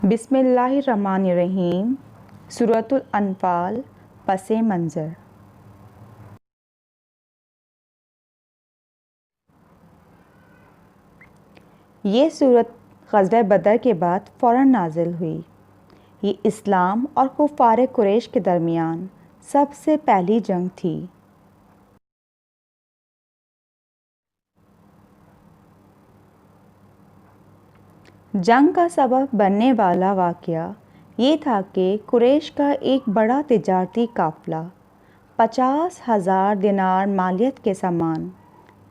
بسم اللہ الرحمن الرحیم۔ سورۃ الانفال، پس منظر۔ یہ سورت غزوہ بدر کے بعد فوراً نازل ہوئی۔ یہ اسلام اور کفار قریش کے درمیان سب سے پہلی جنگ تھی۔ جنگ کا سبب بننے والا واقعہ یہ تھا کہ قریش کا ایک بڑا تجارتی قافلہ 50,000 دینار مالیت کے سامان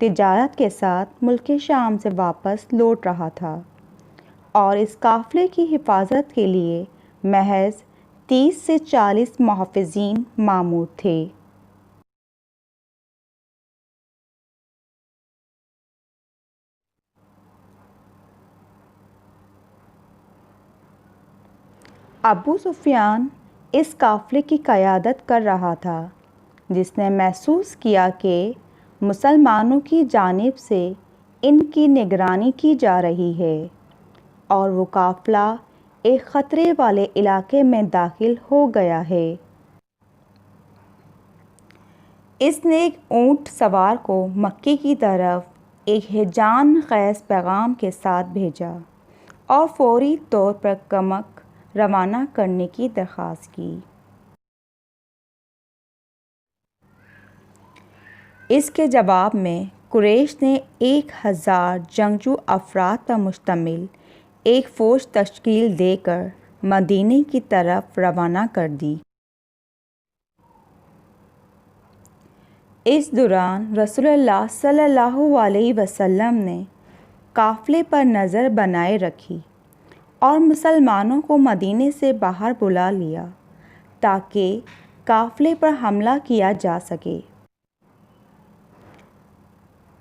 تجارت کے ساتھ ملک شام سے واپس لوٹ رہا تھا، اور اس قافلے کی حفاظت کے لیے محض 30 سے 40 محافظین مامور تھے۔ ابو سفیان اس قافلے کی قیادت کر رہا تھا، جس نے محسوس کیا کہ مسلمانوں کی جانب سے ان کی نگرانی کی جا رہی ہے اور وہ قافلہ ایک خطرے والے علاقے میں داخل ہو گیا ہے۔ اس نے ایک اونٹ سوار کو مکے کی طرف ایک ہیجان خیز پیغام کے ساتھ بھیجا اور فوری طور پر کمک روانہ کرنے کی درخواست کی۔ اس کے جواب میں قریش نے 1000 جنگجو افراد پر مشتمل ایک فوج تشکیل دے کر مدینے کی طرف روانہ کر دی۔ اس دوران رسول اللہ صلی اللہ علیہ وسلم نے قافلے پر نظر بنائے رکھی اور مسلمانوں کو مدینے سے باہر بلا لیا تاکہ قافلے پر حملہ کیا جا سکے۔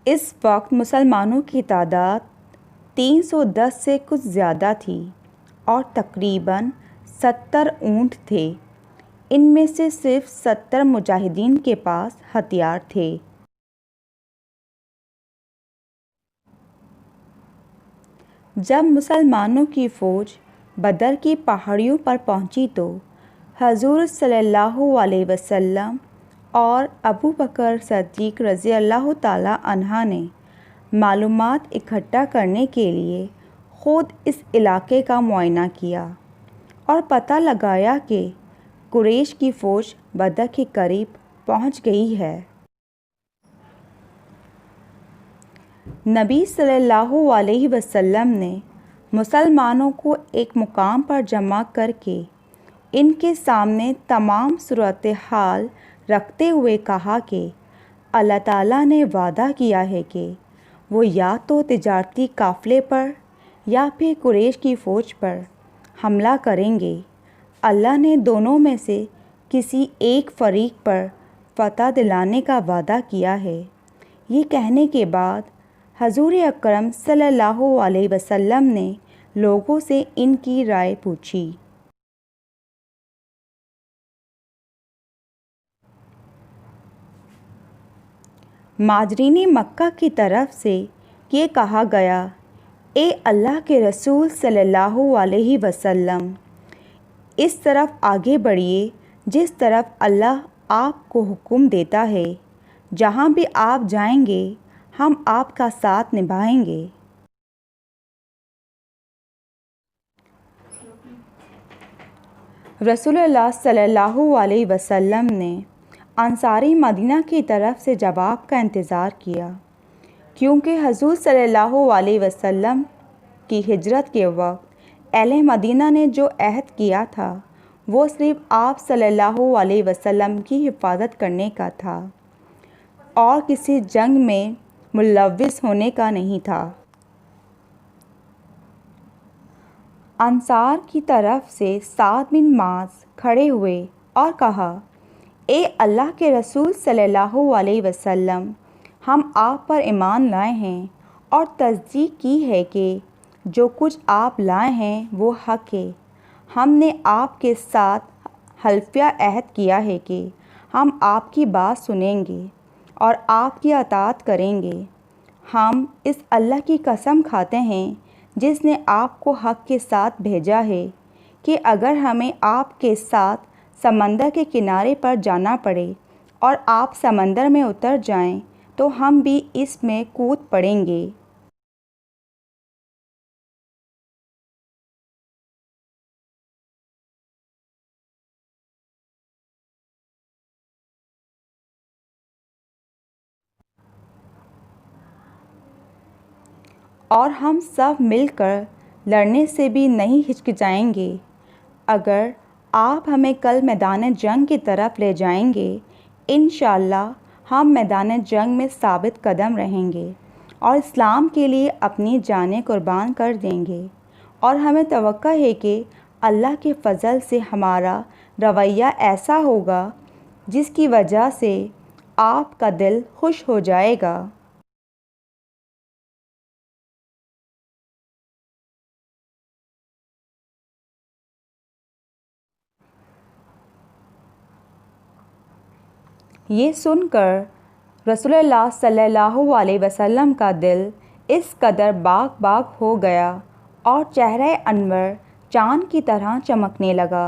اس وقت مسلمانوں کی تعداد 310 سے کچھ زیادہ تھی اور تقریباً 70 اونٹ تھے۔ ان میں سے صرف 70 مجاہدین کے پاس ہتھیار تھے۔ جب مسلمانوں کی فوج بدر کی پہاڑیوں پر پہنچی تو حضور صلی اللہ علیہ وسلم اور ابو بکر صدیق رضی اللہ تعالی عنہ نے معلومات اکٹھا کرنے کے لیے خود اس علاقے کا معائنہ کیا اور پتہ لگایا کہ قریش کی فوج بدر کے قریب پہنچ گئی ہے۔ نبی صلی اللہ علیہ وسلم نے مسلمانوں کو ایک مقام پر جمع کر کے ان کے سامنے تمام صورتحال رکھتے ہوئے کہا کہ اللہ تعالیٰ نے وعدہ کیا ہے کہ وہ یا تو تجارتی قافلے پر یا پھر قریش کی فوج پر حملہ کریں گے۔ اللہ نے دونوں میں سے کسی ایک فریق پر فتح دلانے کا وعدہ کیا ہے۔ یہ کہنے کے بعد حضور اکرم صلی اللہ علیہ وسلم نے لوگوں سے ان کی رائے پوچھی۔ مہاجرین مکہ کی طرف سے یہ کہا گیا، اے اللہ کے رسول صلی اللہ علیہ وسلم، اس طرف آگے بڑھیے جس طرف اللہ آپ کو حکم دیتا ہے۔ جہاں بھی آپ جائیں گے ہم آپ کا ساتھ نبھائیں گے۔ رسول اللہ صلی اللہ علیہ وسلم نے انصاری مدینہ کی طرف سے جواب کا انتظار کیا، کیونکہ حضور صلی اللہ علیہ وسلم کی ہجرت کے وقت اہل مدینہ نے جو عہد کیا تھا وہ صرف آپ صلی اللہ علیہ وسلم کی حفاظت کرنے کا تھا اور کسی جنگ میں ملوث ہونے کا نہیں تھا۔ انصار کی طرف سے سعد بن معاذ کھڑے ہوئے اور کہا، اے اللہ کے رسول صلی اللہ علیہ وسلم، ہم آپ پر ایمان لائے ہیں اور تصدیق کی ہے کہ جو کچھ آپ لائے ہیں وہ حق ہے۔ ہم نے آپ کے ساتھ حلفیہ عہد کیا ہے کہ ہم آپ کی بات سنیں گے اور آپ کی اطاعت کریں گے۔ ہم اس اللہ کی قسم کھاتے ہیں جس نے آپ کو حق کے ساتھ بھیجا ہے کہ اگر ہمیں آپ کے ساتھ سمندر کے کنارے پر جانا پڑے اور آپ سمندر میں اتر جائیں تو ہم بھی اس میں کود پڑیں گے۔ اور ہم سب مل کر لڑنے سے بھی نہیں ہچکچائیں گے۔ اگر آپ ہمیں کل میدان جنگ کی طرف لے جائیں گے، انشاءاللہ ہم میدان جنگ میں ثابت قدم رہیں گے اور اسلام کے لیے اپنی جانیں قربان کر دیں گے، اور ہمیں توقع ہے کہ اللہ کے فضل سے ہمارا رویہ ایسا ہوگا جس کی وجہ سے آپ کا دل خوش ہو جائے گا۔ یہ سن کر رسول اللہ صلی اللہ علیہ وسلم کا دل اس قدر باغ باغ ہو گیا اور چہرہ انور چاند کی طرح چمکنے لگا۔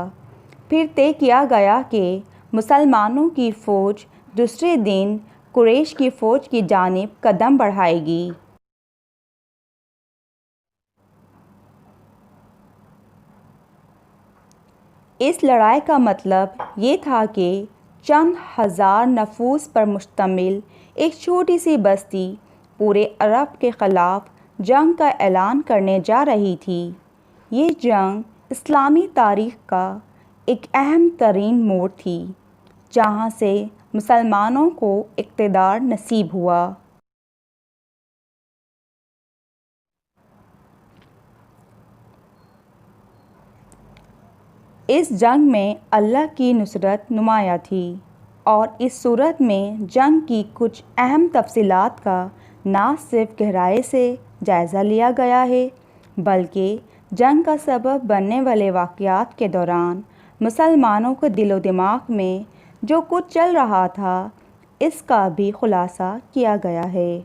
پھر طے کیا گیا کہ مسلمانوں کی فوج دوسرے دن قریش کی فوج کی جانب قدم بڑھائے گی۔ اس لڑائی کا مطلب یہ تھا کہ چند ہزار نفوس پر مشتمل ایک چھوٹی سی بستی پورے عرب کے خلاف جنگ کا اعلان کرنے جا رہی تھی۔ یہ جنگ اسلامی تاریخ کا ایک اہم ترین موڑ تھی جہاں سے مسلمانوں کو اقتدار نصیب ہوا۔ اس جنگ میں اللہ کی نصرت نمایاں تھی، اور اس صورت میں جنگ کی کچھ اہم تفصیلات کا نہ صرف گہرائی سے جائزہ لیا گیا ہے بلکہ جنگ کا سبب بننے والے واقعات کے دوران مسلمانوں کے دل و دماغ میں جو کچھ چل رہا تھا اس کا بھی خلاصہ کیا گیا ہے۔